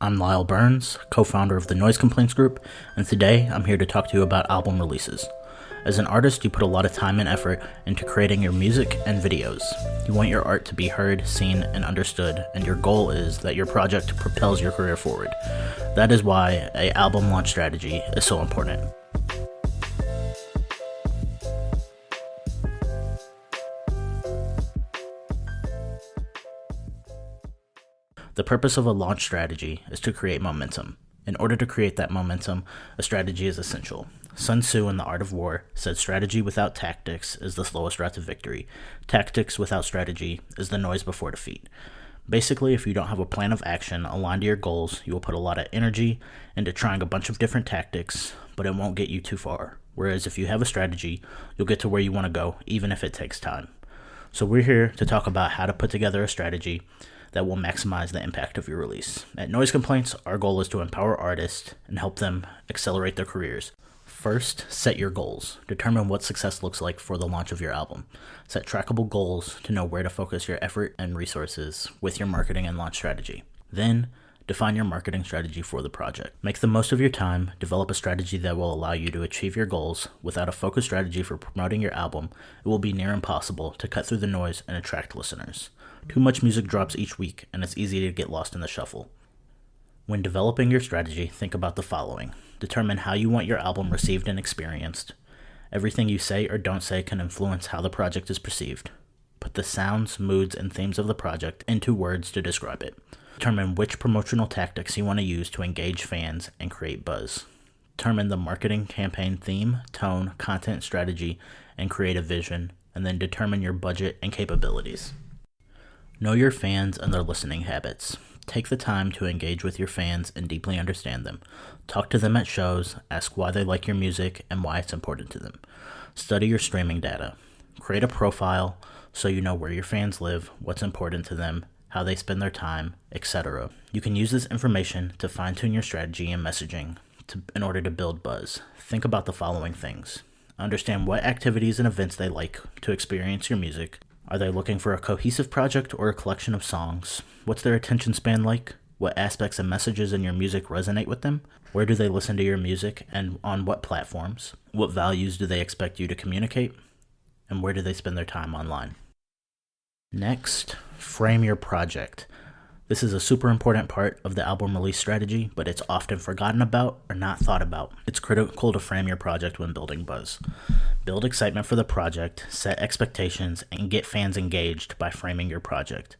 I'm Lyle Burns, co-founder of the Noise Complaints Group, and today I'm here to talk to you about album releases. As an artist, you put a lot of time and effort into creating your music and videos. You want your art to be heard, seen, and understood, and your goal is that your project propels your career forward. That is why an album launch strategy is so important. The purpose of a launch strategy is to create momentum. In order to create that momentum, a strategy is essential. Sun Tzu in The Art of War said strategy without tactics is the slowest route to victory. Tactics without strategy is the noise before defeat. Basically, if you don't have a plan of action aligned to your goals, you will put a lot of energy into trying a bunch of different tactics, but it won't get you too far. Whereas if you have a strategy, you'll get to where you want to go, even if it takes time. So we're here to talk about how to put together a strategy that will maximize the impact of your release. At Noise Complaints, our goal is to empower artists and help them accelerate their careers. First, set your goals. Determine what success looks like for the launch of your album. Set trackable goals to know where to focus your effort and resources with your marketing and launch strategy. Then, define your marketing strategy for the project. Make the most of your time, develop a strategy that will allow you to achieve your goals. Without a focused strategy for promoting your album, it will be near impossible to cut through the noise and attract listeners. Too much music drops each week, and it's easy to get lost in the shuffle. When developing your strategy, think about the following. Determine how you want your album received and experienced. Everything you say or don't say can influence how the project is perceived. Put the sounds, moods, and themes of the project into words to describe it. Determine which promotional tactics you want to use to engage fans and create buzz. Determine the marketing campaign theme, tone, content strategy, and creative vision, and then determine your budget and capabilities. Know your fans and their listening habits. Take the time to engage with your fans and deeply understand them. Talk to them at shows, ask why they like your music and why it's important to them. Study your streaming data. Create a profile so you know where your fans live, what's important to them, how they spend their time, etc. You can use this information to fine-tune your strategy and messaging in order to build buzz. Think about the following things. Understand what activities and events they like to experience your music. Are they looking for a cohesive project or a collection of songs? What's their attention span like? What aspects and messages in your music resonate with them? Where do they listen to your music and on what platforms? What values do they expect you to communicate? And where do they spend their time online? Next, frame your project. This is a super important part of the album release strategy, but it's often forgotten about or not thought about. It's critical to frame your project when building buzz. Build excitement for the project, set expectations, and get fans engaged by framing your project.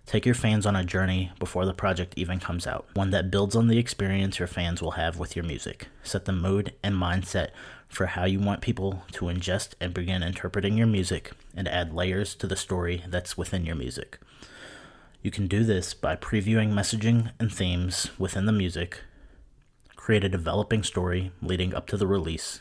Take your fans on a journey before the project even comes out, one that builds on the experience your fans will have with your music. Set the mood and mindset for how you want people to ingest and begin interpreting your music, and add layers to the story that's within your music. You can do this by previewing messaging and themes within the music, create a developing story leading up to the release,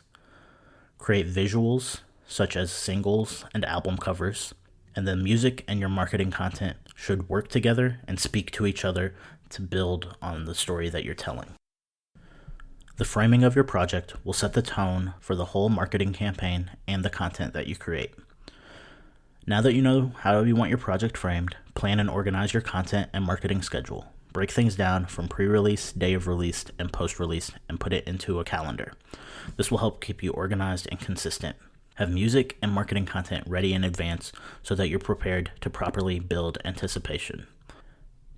create visuals such as singles and album covers, and the music and your marketing content should work together and speak to each other to build on the story that you're telling. The framing of your project will set the tone for the whole marketing campaign and the content that you create. Now that you know how you want your project framed, plan and organize your content and marketing schedule. Break things down from pre-release, day of release, and post-release, and put it into a calendar. This will help keep you organized and consistent. Have music and marketing content ready in advance so that you're prepared to properly build anticipation.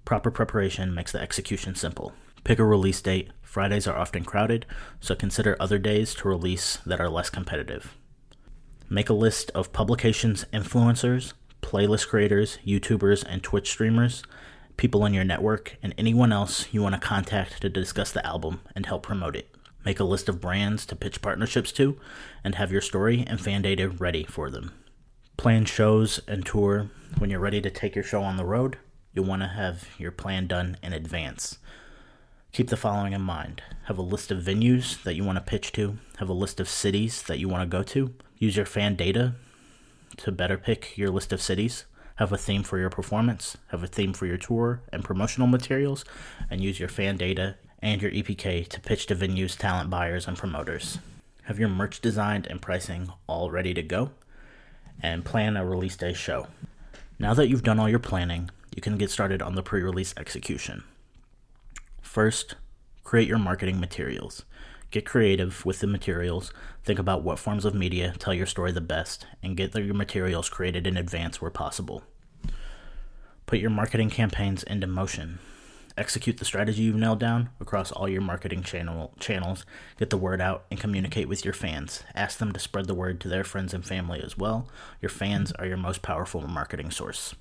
Proper preparation makes the execution simple. Pick a release date. Fridays are often crowded, so consider other days to release that are less competitive. Make a list of publications, influencers, playlist creators, YouTubers, and Twitch streamers, people in your network, and anyone else you want to contact to discuss the album and help promote it. Make a list of brands to pitch partnerships to, and have your story and fan data ready for them. Plan shows and tour. When you're ready to take your show on the road, you'll want to have your plan done in advance. Keep the following in mind. Have a list of venues that you want to pitch to. Have a list of cities that you want to go to. Use your fan data to better pick your list of cities. Have a theme for your performance. Have a theme for your tour and promotional materials. And use your fan data and your EPK to pitch to venues, talent buyers, and promoters. Have your merch designed and pricing all ready to go. And plan a release day show. Now that you've done all your planning, you can get started on the pre-release execution. First, create your marketing materials. Get creative with the materials. Think about what forms of media tell your story the best, and get your materials created in advance where possible. Put your marketing campaigns into motion. Execute the strategy you've nailed down across all your marketing channels. Get the word out and communicate with your fans. Ask them to spread the word to their friends and family as well. Your fans are your most powerful marketing source.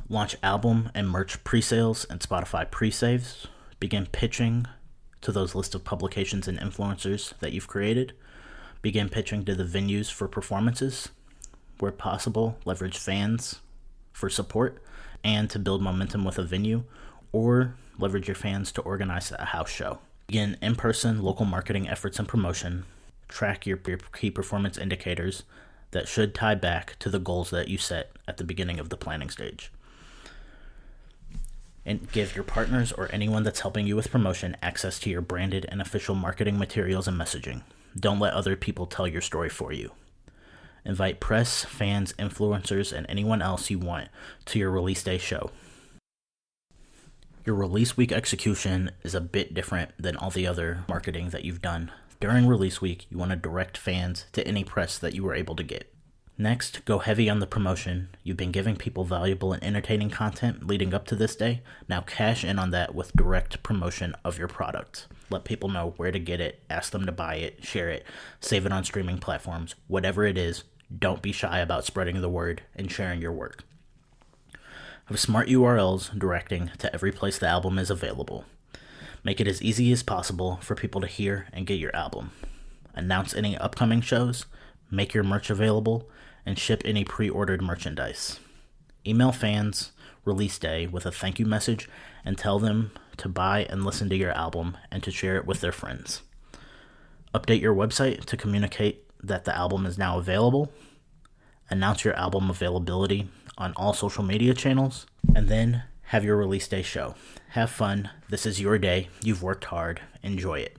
Launch album and merch pre-sales and Spotify pre-saves. Begin pitching to those list of publications and influencers that you've created. Begin pitching to the venues for performances. Where possible, leverage fans for support and to build momentum with a venue, or leverage your fans to organize a house show. Begin in-person local marketing efforts and promotion. Track your key performance indicators that should tie back to the goals that you set at the beginning of the planning stage. And give your partners or anyone that's helping you with promotion access to your branded and official marketing materials and messaging. Don't let other people tell your story for you. Invite press, fans, influencers, and anyone else you want to your release day show. Your release week execution is a bit different than all the other marketing that you've done. During release week, you want to direct fans to any press that you were able to get. Next, go heavy on the promotion. You've been giving people valuable and entertaining content leading up to this day. Now cash in on that with direct promotion of your product. Let people know where to get it, ask them to buy it, share it, save it on streaming platforms. Whatever it is, don't be shy about spreading the word and sharing your work. Have smart URLs directing to every place the album is available. Make it as easy as possible for people to hear and get your album. Announce any upcoming shows, make your merch available, and ship any pre-ordered merchandise. Email fans release day with a thank you message and tell them to buy and listen to your album and to share it with their friends. Update your website to communicate that the album is now available. Announce your album availability on all social media channels, and then have your release day show. Have fun. This is your day. You've worked hard. Enjoy it.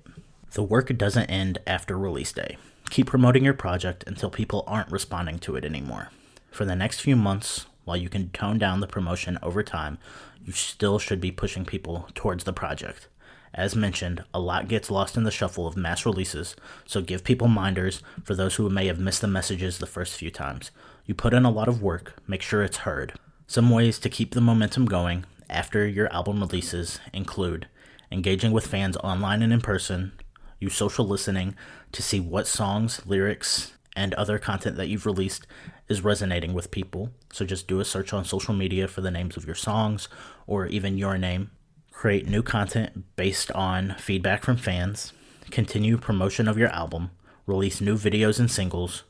The work doesn't end after release day. Keep promoting your project until people aren't responding to it anymore. For the next few months, while you can tone down the promotion over time, you still should be pushing people towards the project. As mentioned, a lot gets lost in the shuffle of mass releases, so give people minders for those who may have missed the messages the first few times. You put in a lot of work, make sure it's heard. Some ways to keep the momentum going after your album releases include engaging with fans online and in person. Use social listening to see what songs, lyrics, and other content that you've released is resonating with people. So just do a search on social media for the names of your songs or even your name. Create new content based on feedback from fans. Continue promotion of your album. Release new videos and singles.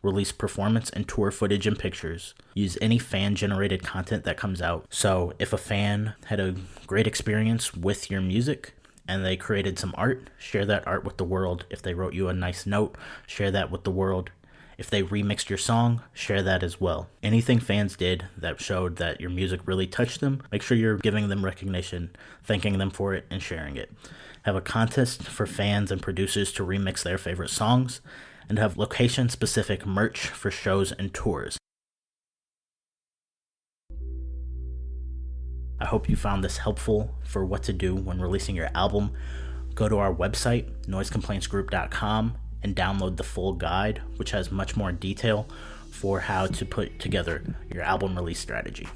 Release performance and tour footage and pictures. Use any fan-generated content that comes out. So if a fan had a great experience with your music and they created some art, share that art with the world. If they wrote you a nice note, share that with the world. If they remixed your song, share that as well. Anything fans did that showed that your music really touched them, make sure you're giving them recognition, thanking them for it, and sharing it. Have a contest for fans and producers to remix their favorite songs, and have location-specific merch for shows and tours. I hope you found this helpful for what to do when releasing your album. Go to our website, noisecomplaintsgroup.com, and download the full guide, which has much more detail for how to put together your album release strategy.